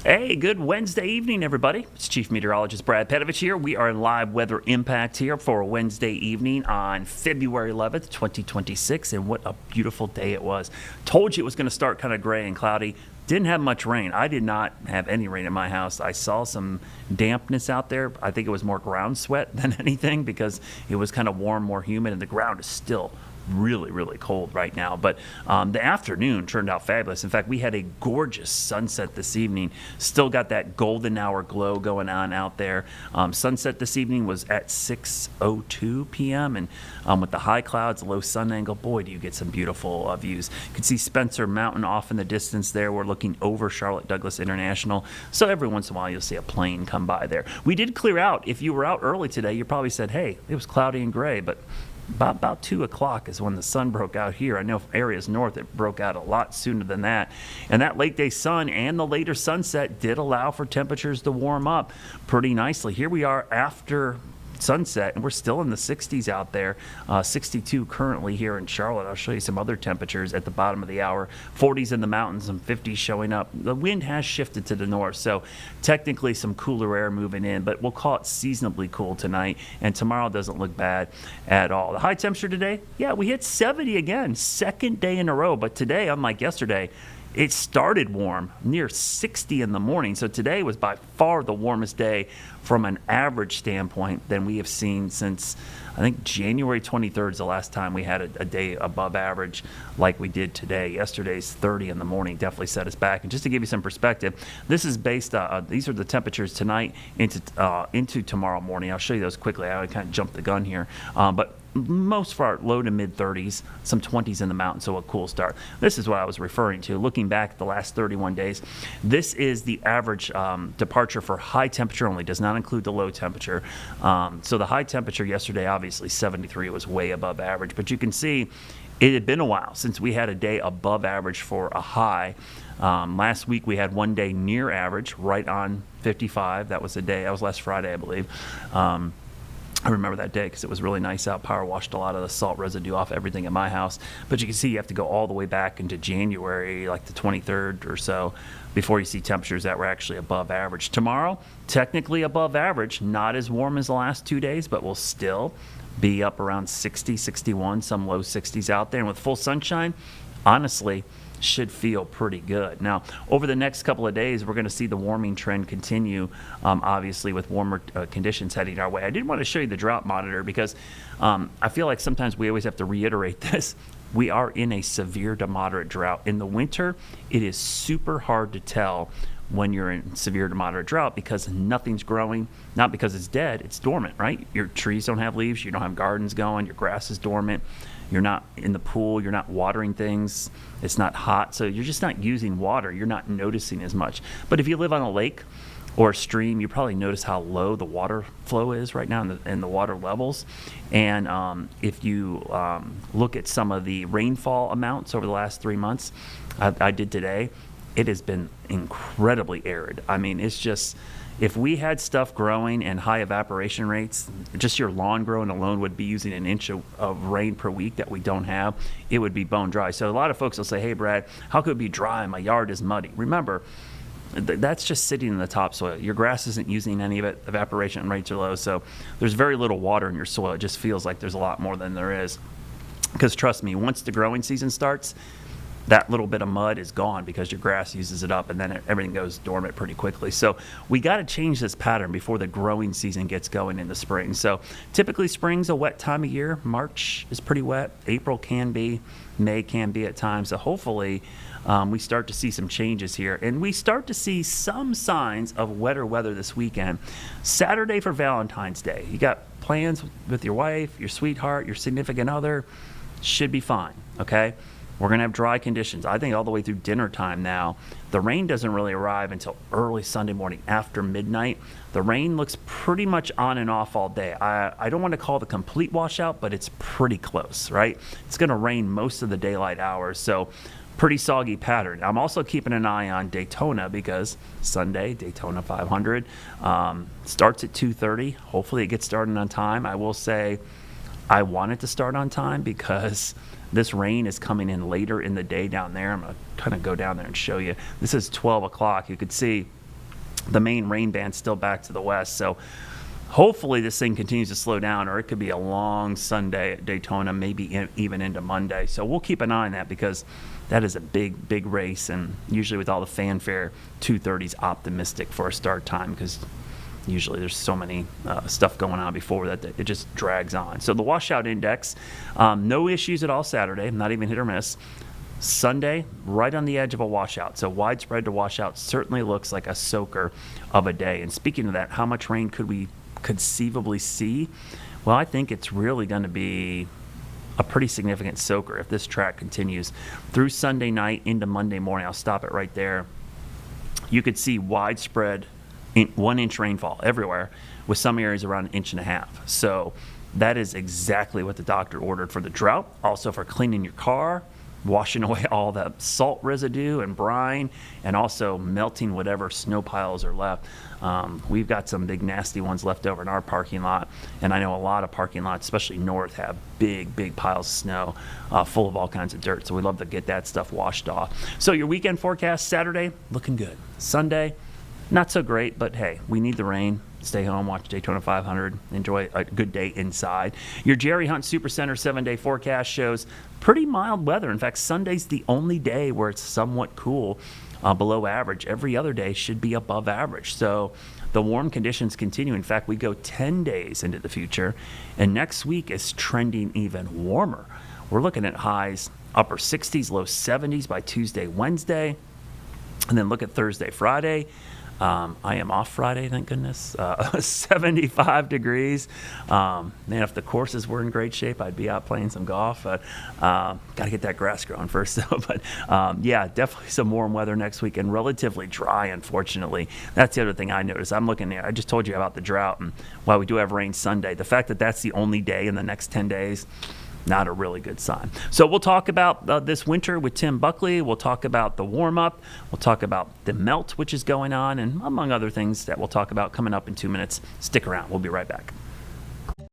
Hey, good Wednesday evening, everybody. It's Chief Meteorologist Brad Panovich here. We are in live weather impact here for a Wednesday evening on February 11th, 2026, and what a beautiful day it was. Told you it was going to start kind of gray and cloudy. Didn't have much rain. I did not have any rain in my house. I saw some dampness out there. I think it was more ground sweat than anything because it was kind of warm, more humid, and the ground is still really cold right now. But the afternoon turned out fabulous. In fact, we had a gorgeous sunset this evening. Still got that golden hour glow going on out there. Sunset this evening was at 6:02 p.m. and with the high clouds, low sun angle, boy, do you get some beautiful views. You can see Spencer Mountain off in the distance there. We're looking over Charlotte Douglas International. So every once in a while, you'll see a plane come by there. We did clear out. If you were out early today, you probably said, hey, it was cloudy and gray, but about 2 o'clock is when the sun broke out here. I know areas north, it broke out a lot sooner than that. And that late day sun and the later sunset did allow for temperatures to warm up pretty nicely. Here we are after sunset, and we're still in the 60s out there. 62 currently here in Charlotte. I'll show you some other temperatures at the bottom of the hour. 40s in the mountains and 50s showing up. The wind has shifted to the north, so technically some cooler air moving in, but we'll call it seasonably cool tonight, and tomorrow doesn't look bad at all. The high temperature today, yeah, we hit 70 again, second day in a row, but today, unlike yesterday, it started warm, near 60 in the morning. So today was by far the warmest day from an average standpoint than we have seen since, I think, January 23rd is the last time we had a day above average like we did today. Yesterday's 30 in the morning definitely set us back. And just to give you some perspective, this is based on, these are the temperatures tonight into tomorrow morning. I'll show you those quickly. I kind of jumped the gun here. But most for our low to mid 30s, some 20s in the mountains, so a cool start. This is what I was referring to. Looking back at the last 31 days, this is the average departure for high temperature only, does not include the low temperature. So the high temperature yesterday, obviously 73 was way above average, but you can see it had been a while since we had a day above average for a high. Last week we had one day near average, right on 55. That was the day, that was last Friday, I believe. I remember that day because it was really nice out. Power washed a lot of the salt residue off everything in my house. But you can see you have to go all the way back into January, like the 23rd or so, before you see temperatures that were actually above average. Tomorrow, technically above average, not as warm as the last 2 days, but will still be up around 60, 61, some low 60s out there. And with full sunshine, honestly, should feel pretty good. Now, over the next couple of days, we're going to see the warming trend continue, obviously, with warmer conditions heading our way. I did want to show you the drought monitor because I feel like sometimes we always have to reiterate this. We are in a severe to moderate drought. In the winter, it is super hard to tell when you're in severe to moderate drought because nothing's growing, not because it's dead, it's dormant, right? Your trees don't have leaves, you don't have gardens going, your grass is dormant, you're not in the pool, you're not watering things, it's not hot, so you're just not using water, you're not noticing as much. But if you live on a lake or a stream, you probably notice how low the water flow is right now and the water levels. And if you look at some of the rainfall amounts over the last 3 months, I did today, it has been incredibly arid. I mean, it's just, if we had stuff growing and high evaporation rates, just your lawn growing alone would be using an inch of rain per week that we don't have. It would be bone dry. So a lot of folks will say, hey, Brad, how could it be dry? My yard is muddy. Remember, that's just sitting in the topsoil. Your grass isn't using any of it. Evaporation rates are low. So there's very little water in your soil. It just feels like there's a lot more than there is. Because trust me, once the growing season starts, that little bit of mud is gone because your grass uses it up and then everything goes dormant pretty quickly. So we got to change this pattern before the growing season gets going in the spring. So typically spring's a wet time of year. March is pretty wet. April can be. May can be at times. So hopefully we start to see some changes here. And we start to see some signs of wetter weather this weekend. Saturday for Valentine's Day. You got plans with your wife, your sweetheart, your significant other. Should be fine, okay? We're going to have dry conditions, I think, all the way through dinner time now. The rain doesn't really arrive until early Sunday morning after midnight. The rain looks pretty much on and off all day. I don't want to call it a complete washout, but it's pretty close, right? It's going to rain most of the daylight hours, so pretty soggy pattern. I'm also keeping an eye on Daytona because Sunday, Daytona 500, starts at 2:30. Hopefully it gets started on time. I will say I want it to start on time because this rain is coming in later in the day down there. I'm going to kind of go down there and show you. This is 12 o'clock. You could see the main rain band's still back to the west. So hopefully this thing continues to slow down, or it could be a long Sunday at Daytona, maybe even into Monday. So we'll keep an eye on that, because that is a big race, and usually with all the fanfare, 2:30 is optimistic for a start time, because usually there's so many stuff going on before that it just drags on. So the washout index, no issues at all Saturday, not even hit or miss. Sunday, right on the edge of a washout. So widespread to washout certainly looks like a soaker of a day. And speaking of that, how much rain could we conceivably see? Well, I think it's really going to be a pretty significant soaker if this track continues through Sunday night into Monday morning. I'll stop it right there. You could see widespread 1-inch rainfall everywhere, with some areas around 1.5 inches. So that is exactly what the doctor ordered for the drought, also for cleaning your car, washing away all the salt residue and brine, and also melting whatever snow piles are left. We've got some big nasty ones left over in our parking lot, and I know a lot of parking lots, especially north, have big piles of snow full of all kinds of dirt. So we love to get that stuff washed off. So your weekend forecast: Saturday, looking good. Sunday, not so great, but hey, we need the rain. Stay home, watch Daytona 500, enjoy a good day inside. Your Jerry Hunt Supercenter 7-day forecast shows pretty mild weather. In fact, Sunday's the only day where it's somewhat cool, below average. Every other day should be above average. So the warm conditions continue. In fact, we go 10 days into the future, and next week is trending even warmer. We're looking at highs upper 60s, low 70s by Tuesday, Wednesday. And then look at Thursday, Friday. I am off Friday, thank goodness. 75 degrees. Man, if the courses were in great shape, I'd be out playing some golf. But got to get that grass growing first, though. But yeah, definitely some warm weather next week, and relatively dry, unfortunately. That's the other thing I noticed. I'm looking there. I just told you about the drought, and while we do have rain Sunday, the fact that that's the only day in the next 10 days, not a really good sign. So we'll talk about this winter with Tim Buckley. We'll talk about the warm-up. We'll talk about the melt, which is going on, and among other things that we'll talk about coming up in 2 minutes. Stick around. We'll be right back.